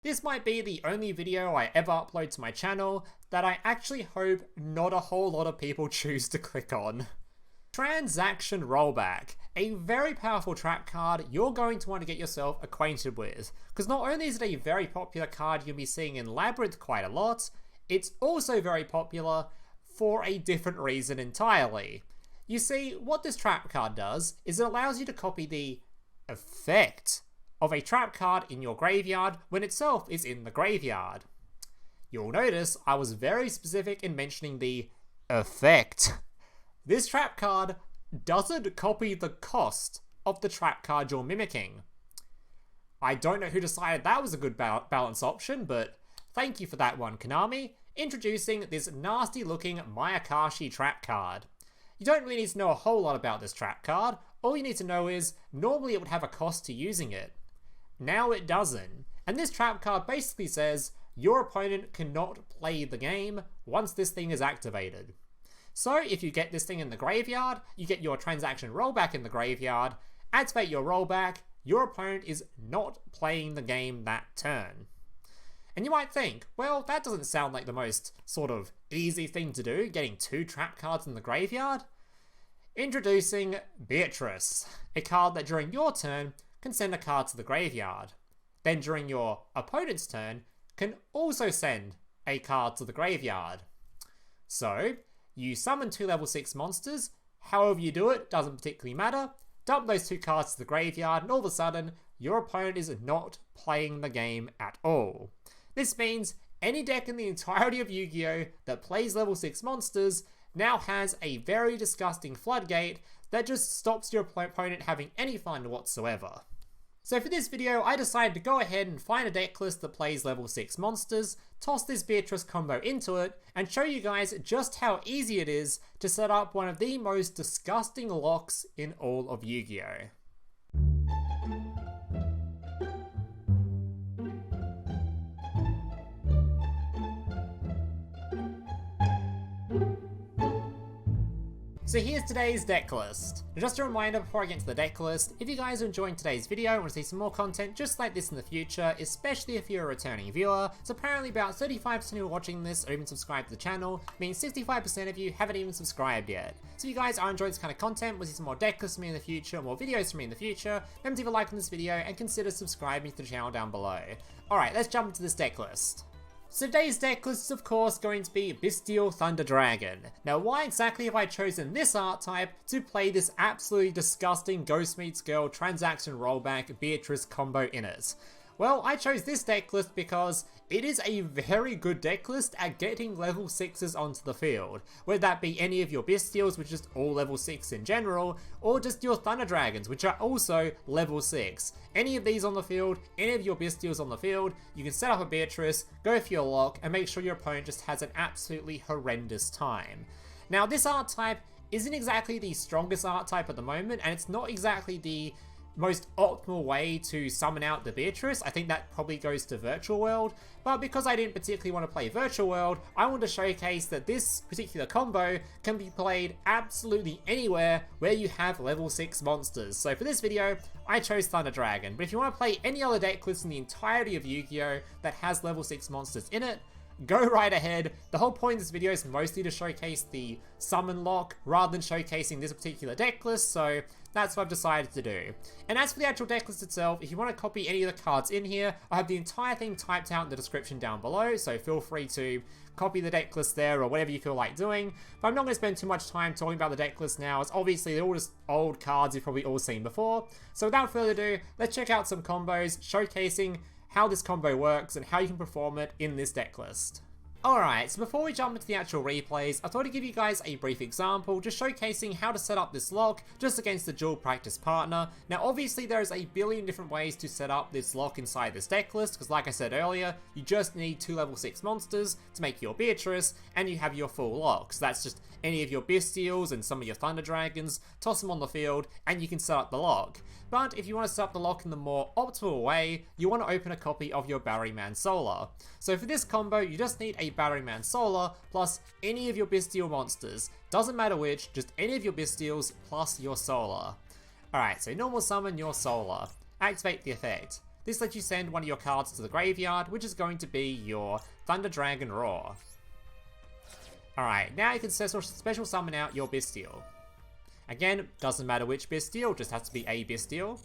This might be the only video I ever upload to my channel that I actually hope not a whole lot of people choose to click on. Transaction Rollback, a very powerful trap card you're going to want to get yourself acquainted with, because not only is it a very popular card you'll be seeing in Labyrinth quite a lot, it's also very popular for a different reason entirely. You see, what this trap card does is it allows you to copy the effect of a trap card in your graveyard when itself is in the graveyard. You'll notice I was very specific in mentioning the effect. This trap card doesn't copy the cost of the trap card you're mimicking. I don't know who decided that was a good balance option, but thank you for that one, Konami. Introducing this nasty looking Mayakashi trap card. You don't really need to know a whole lot about this trap card. All you need to know is normally it would have a cost to using it. Now it doesn't. And this trap card basically says your opponent cannot play the game once this thing is activated. So if you get this thing in the graveyard, you get your transaction rollback in the graveyard, activate your rollback, your opponent is not playing the game that turn. And you might think, well, that doesn't sound like the most sort of easy thing to do, getting two trap cards in the graveyard. Introducing Beatrice, a card that during your turn can send a card to the graveyard. Then during your opponent's turn, can also send a card to the graveyard. So, you summon two level 6 monsters, however you do it, doesn't particularly matter, dump those two cards to the graveyard, and all of a sudden, your opponent is not playing the game at all. This means any deck in the entirety of Yu-Gi-Oh! That plays level 6 monsters now has a very disgusting floodgate that just stops your opponent having any fun whatsoever. So for this video, I decided to go ahead and find a deck list that plays level 6 monsters, toss this Beatrice combo into it, and show you guys just how easy it is to set up one of the most disgusting locks in all of Yu-Gi-Oh! So here's today's deck list. Now just a reminder before I get into the deck list, if you guys are enjoying today's video and want to see some more content just like this in the future, especially if you're a returning viewer, so apparently about 35% of you watching this are even subscribed to the channel, meaning 65% of you haven't even subscribed yet. So if you guys are enjoying this kind of content, want to see some more deck lists from me in the future, more videos from me in the future, remember to leave a like on this video and consider subscribing to the channel down below. Alright, let's jump into this deck list. So today's deck list is of course going to be Bystial Thunder Dragon. Now why exactly have I chosen this art type to play this absolutely disgusting Ghost Meets Girl transaction rollback Beatrice combo in it? Well, I chose this deck list because it is a very good deck list at getting level 6s onto the field. Whether that be any of your Bystials, which is all level 6 in general, or just your Thunder Dragons, which are also level 6. Any of these on the field, any of your Bystials on the field, you can set up a Beatrice, go for your lock, and make sure your opponent just has an absolutely horrendous time. Now this art type isn't exactly the strongest art type at the moment, and it's not exactly the most optimal way to summon out the Beatrice. I think that probably goes to Virtual World, but because I didn't particularly want to play Virtual World, I wanted to showcase that this particular combo can be played absolutely anywhere where you have level 6 monsters. So for this video, I chose Thunder Dragon, but if you want to play any other deck list in the entirety of Yu-Gi-Oh! That has level 6 monsters in it, go right ahead. The whole point of this video is mostly to showcase the summon lock rather than showcasing this particular deck list, so that's what I've decided to do. And as for the actual deck list itself, if you want to copy any of the cards in here, I have the entire thing typed out in the description down below, so feel free to copy the deck list there or whatever you feel like doing. But I'm not going to spend too much time talking about the deck list now, as obviously they're all just old cards you've probably all seen before. So without further ado, let's check out some combos showcasing how this combo works and how you can perform it in this deck list. Alright, so before we jump into the actual replays, I thought I'd give you guys a brief example, just showcasing how to set up this lock just against the dual practice partner. Now obviously there's a billion different ways to set up this lock inside this deck list, because like I said earlier, you just need 2 level 6 monsters to make your Beatrice, and you have your full lock. So that's just any of your Bystials and some of your Thunder Dragons, toss them on the field, and you can set up the lock. But if you want to set up the lock in the more optimal way, you want to open a copy of your Batteryman Solar. So for this combo, you just need a Batteryman Solar plus any of your Bystial monsters. Doesn't matter which, just any of your Bystials plus your Solar. Alright, so normal summon your Solar. Activate the effect. This lets you send one of your cards to the graveyard, which is going to be your Dragonroar. Alright, now you can special summon out your Bystial. Again, doesn't matter which Bystial, just has to be a Bystial.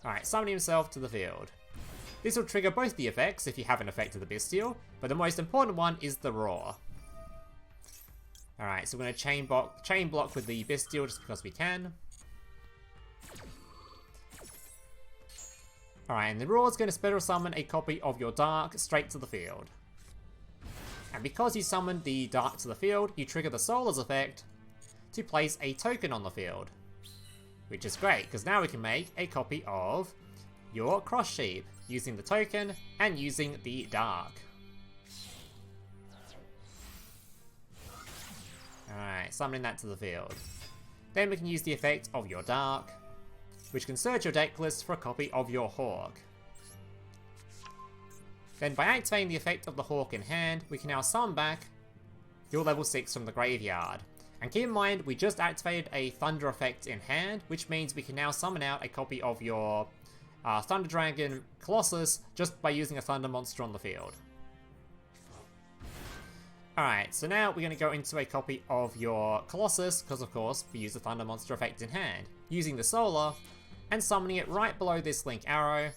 Alright, summon himself to the field. This will trigger both the effects if you haven't affected the Bystial, but the most important one is the Roar. Alright, so we're going to chain block with the Bystial just because we can. Alright, and the Roar is going to special summon a copy of your Dharc straight to the field. And because you summoned the Dharc to the field, you trigger the Solar's effect to place a token on the field. Which is great, because now we can make a copy of your Cross Sheep, using the token and using the Dharc. Alright, summoning that to the field. Then we can use the effect of your Dharc, which can search your deck list for a copy of your Hawk. Then by activating the effect of the Hawk in hand, we can now summon back your level 6 from the graveyard. And keep in mind, we just activated a Thunder effect in hand, which means we can now summon out a copy of your Thunder Dragon Colossus just by using a Thunder monster on the field. Alright, so now we're going to go into a copy of your Colossus, because of course we use the Thunder monster effect in hand, using the Solar, and summoning it right below this link arrow.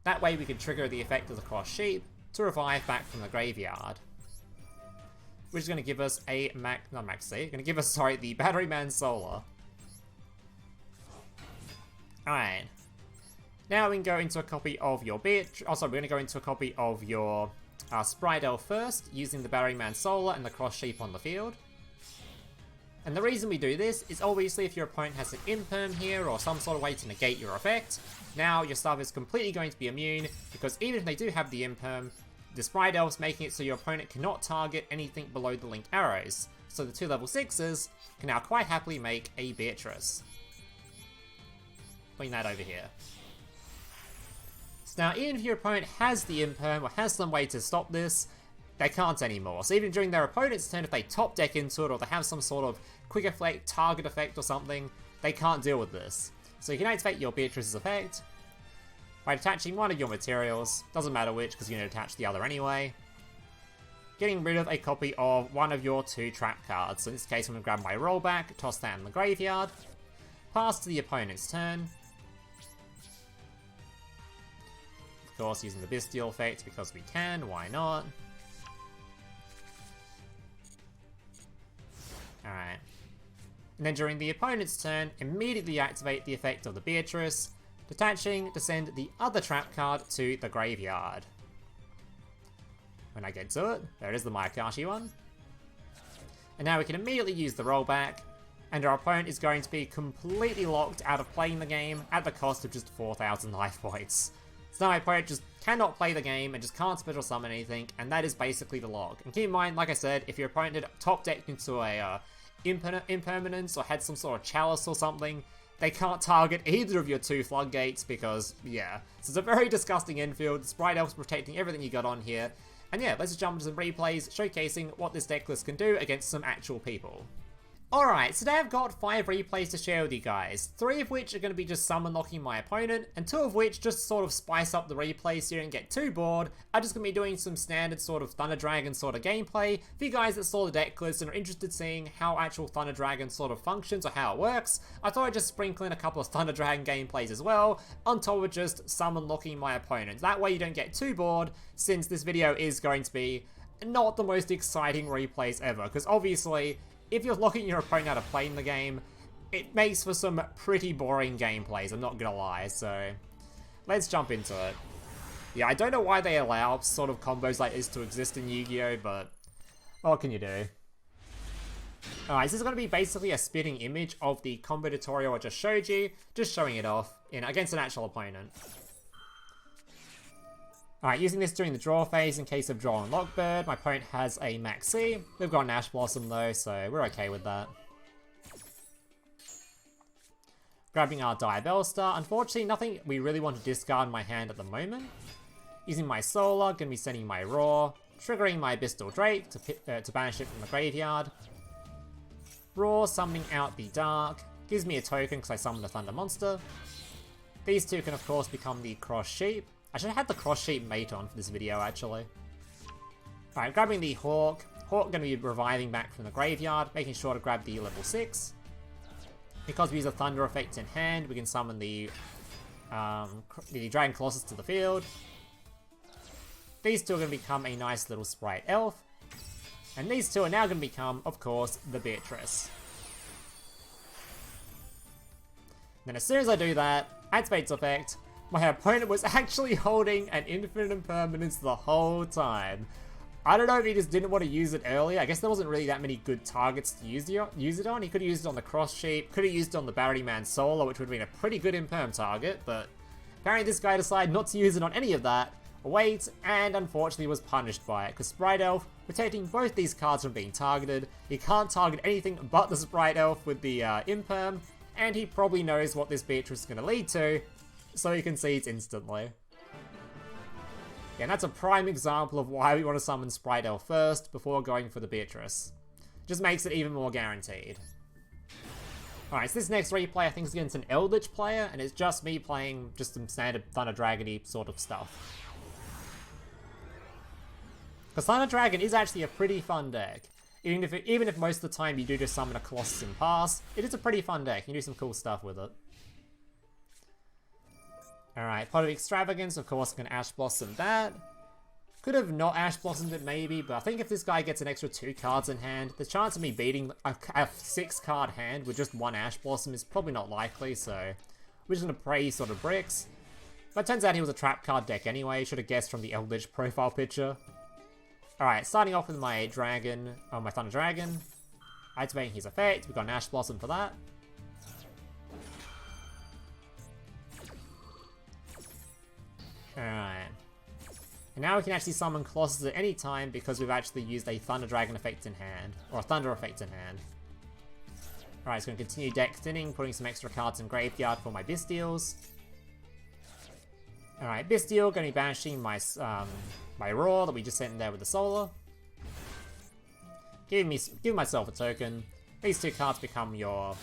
That way we can trigger the effect of the Cross Sheep to revive back from the graveyard. Which is going to give us a the Batteryman Solar. Alright. Now we can go into a copy of your Beatrice. Oh, sorry, we're going to go into a copy of your Spright Elf first, using the Batteryman Solar and the Cross Sheep on the field. And the reason we do this is obviously if your opponent has an imperm here or some sort of way to negate your effect, now your stuff is completely going to be immune, because even if they do have the imperm, the Spright Elf's making it so your opponent cannot target anything below the linked arrows. So the two level 6s can now quite happily make a Beatrice. Putting that over here. So now even if your opponent has the imperm or has some way to stop this, they can't anymore. So even during their opponent's turn, if they top deck into it or they have some sort of quick effect, target effect or something, they can't deal with this. So you can activate your Beatrice's effect by detaching one of your materials, doesn't matter which because you're going to attach the other anyway. Getting rid of a copy of one of your 2 trap cards. So in this case I'm going to grab my Rollback, toss that in the graveyard, pass to the opponent's turn. Of course using the Bystial effect because we can, why not? Alright. And then during the opponent's turn, immediately activate the effect of the Beatrice, detaching to send the other trap card to the graveyard. When I get to it, there it is, the Mayakashi one. And now we can immediately use the Rollback, and our opponent is going to be completely locked out of playing the game at the cost of just 4,000 life points. So now my opponent just cannot play the game and just can't special summon anything, and that is basically the log. And keep in mind, like I said, if your opponent had top decked into a Impermanence or had some sort of Chalice or something, they can't target either of your 2 floodgates because, yeah. So it's a very disgusting infield. The Spright Elf's protecting everything you got on here. And yeah, let's just jump into some replays showcasing what this deck list can do against some actual people. Alright, so today I've got 5 replays to share with you guys, 3 of which are going to be just summon locking my opponent, and 2 of which, just to sort of spice up the replays here and get too bored, are just going to be doing some standard sort of Thunder Dragon sort of gameplay. For you guys that saw the deck list and are interested in seeing how actual Thunder Dragon sort of functions or how it works, I thought I'd just sprinkle in a couple of Thunder Dragon gameplays as well, on top of just summon locking my opponent. That way you don't get too bored, since this video is going to be not the most exciting replays ever, because obviously, if you're locking your opponent out of playing the game, it makes for some pretty boring gameplays, I'm not gonna lie, so let's jump into it. Yeah, I don't know why they allow sort of combos like this to exist in Yu-Gi-Oh, but what can you do? Alright, so this is going to be basically a spitting image of the combo tutorial I just showed you, just showing it off against an actual opponent. Alright, using this during the draw phase in case of drawing Lockbird. My opponent has a Maxx. We've got an Ash Blossom though, so we're okay with that. Grabbing our Diabellstar. Unfortunately, nothing we really want to discard in my hand at the moment. Using my Solar, going to be sending my Roar. Triggering my Bystial Drake to banish it from the graveyard. Roar, summoning out the Dharc. Gives me a token because I summoned a Thunder monster. These two can of course become the cross sheep. I should have had the cross sheep mate on for this video actually. Alright, grabbing the Hawk. Hawk going to be reviving back from the graveyard, making sure to grab the level 6. Because we use a Thunder effect in hand, we can summon the Dragon Colossus to the field. These two are going to become a nice little Spright Elf. And these two are now going to become, of course, the Beatrice. Then as soon as I do that, activates effect, my opponent was actually holding an Infinite Impermanence the whole time. I don't know if he just didn't want to use it earlier. I guess there wasn't really that many good targets to use it on. He could have used it on the Cross Sheep, could have used it on the Batteryman Solar, which would have been a pretty good Imperm target, but apparently this guy decided not to use it on any of that, wait, and unfortunately was punished by it, because Spright Elf, protecting both these cards from being targeted, he can't target anything but the Spright Elf with the Imperm, and he probably knows what this Beatrice is going to lead to, so he concedes instantly. Yeah, and that's a prime example of why we want to summon Spright Elf first before going for the Beatrice. Just makes it even more guaranteed. Alright, so this next replay I think is against an Eldritch player, and it's just me playing just some standard Thunder Dragon-y sort of stuff. Because Thunder Dragon is actually a pretty fun deck. Even if most of the time you do just summon a Colossus and pass, it is a pretty fun deck. You can do some cool stuff with it. Alright, Pot of Extravagance, of course, I can Ash Blossom that. Could have not Ash Blossomed it maybe, but I think if this guy gets an extra 2 cards in hand, the chance of me beating a 6-card hand with just 1 Ash Blossom is probably not likely, so we're just going to pray sort of bricks. But it turns out he was a trap card deck anyway, should have guessed from the Eldritch profile picture. Alright, starting off with my Dragon, my Thunder Dragon. Activating his effect, we've got an Ash Blossom for that. Alright. And now we can actually summon Colossus at any time because we've actually used a Thunder Dragon effect in hand. Or a Thunder effect in hand. Alright, it's going to continue deck thinning, putting some extra cards in graveyard for my Bystials. Alright, Bystial, going to be banishing my my Roar that we just sent in there with the Solar. Give myself a token. These 2 cards become your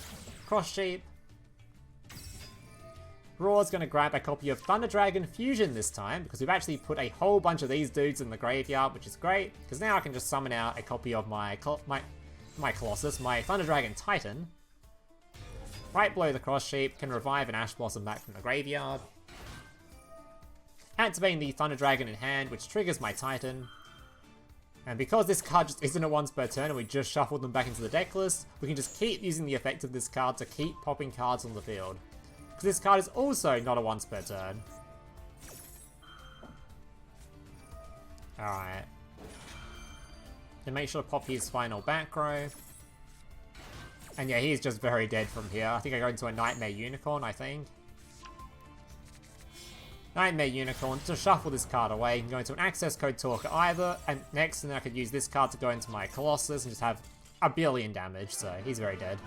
Cross Sheep. Roar's going to grab a copy of Thunder Dragon Fusion this time, because we've actually put a whole bunch of these dudes in the graveyard, which is great, because now I can just summon out a copy of my Colossus, my Thunder Dragon Titan. Right below the Cross Sheep, can revive an Ash Blossom back from the graveyard. Activating the Thunder Dragon in hand, which triggers my Titan. And because this card just isn't a once per turn and we just shuffled them back into the deck list, we can just keep using the effect of this card to keep popping cards on the field. Because this card is also not a once per turn. Alright. Then make sure to pop his final back row. And yeah, he's just very dead from here. I think I go into a Knightmare Unicorn, I think. Knightmare Unicorn, to shuffle this card away, you can go into an access code talker either, and next, and then I could use this card to go into my Colossus and just have a billion damage, so he's very dead.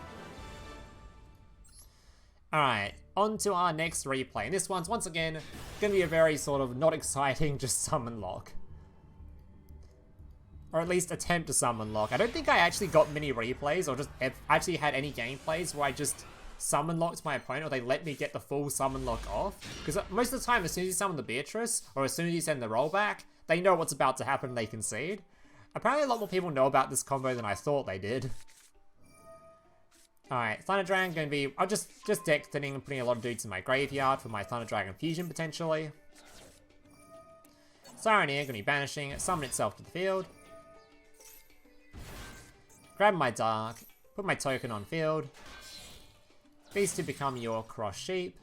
Alright, on to our next replay, and this one's once again going to be a very sort of not exciting, just summon lock. Or at least attempt to summon lock. I don't think I actually got many replays, or just actually had any gameplays where I just summon locked my opponent, or they let me get the full summon lock off. Because most of the time, as soon as you summon the Beatrice, or as soon as you send the rollback, they know what's about to happen and they concede. Apparently a lot more people know about this combo than I thought they did. Alright, Thunder Dragon going to be, I'll just deck thinning and putting a lot of dudes in my graveyard for my Thunder Dragon Fusion potentially. Saronir going to be banishing, summon itself to the field. Grab my Dharc, put my token on field. These two become your Cross Sheep.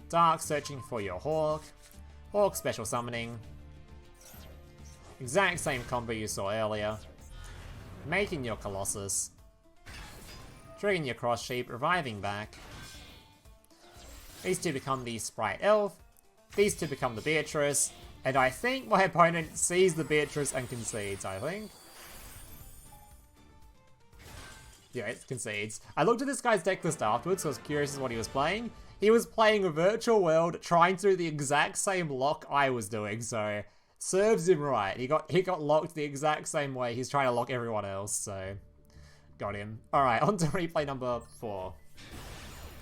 Dharc searching for your Hawk. Hawk special summoning. Exact same combo you saw earlier. Making your Colossus. Triggering your Cross Sheep, reviving back. These two become the Spright Elf. These two become the Beatrice. And I think my opponent sees the Beatrice and concedes, I think. Yeah, it concedes. I looked at this guy's deck list afterwards, so I was curious as to what he was playing. He was playing a virtual world, trying to do the exact same lock I was doing, so serves him right. He got locked the exact same way he's trying to lock everyone else, so got him. Alright, on to replay number 4.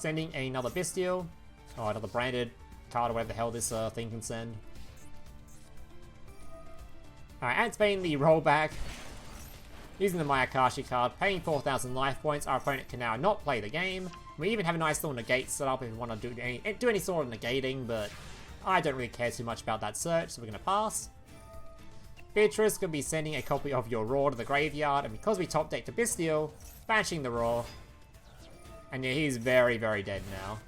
sending another Bystial. Oh, another branded card or whatever the hell this thing can send. Alright, activating the Rollback. Using the Mayakashi card, paying 4,000 life points, our opponent can now not play the game. We even have a nice little negate set up if we want to do any sort of negating, but I don't really care too much about that search, so we're going to pass. Beatrice could be sending a copy of your Roar to the graveyard, and because we top decked a Bystial, banishing the Roar. And yeah, he's very, very dead now.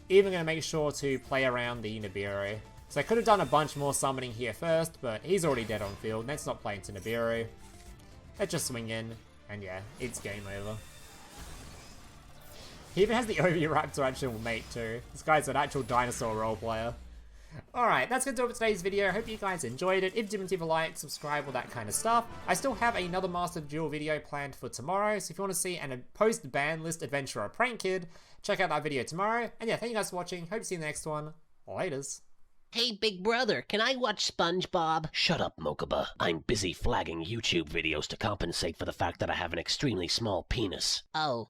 Even going to make sure to play around the Nibiru. So I could have done a bunch more summoning here first, but he's already dead on field. Let's not play into Nibiru. Let's just swing in, and yeah, it's game over. He even has the Oviraptor actual mate too. This guy's an actual dinosaur role player. Alright, that's going to do it for today's video. I hope you guys enjoyed it. If you didn't, leave a like, subscribe, all that kind of stuff. I still have another Master Duel video planned for tomorrow, so if you want to see a post-ban list adventure or prank kid, check out that video tomorrow. And yeah, thank you guys for watching. Hope to see you in the next one. Laters. Hey, big brother, can I watch SpongeBob? Shut up, Mokuba. I'm busy flagging YouTube videos to compensate for the fact that I have an extremely small penis. Oh.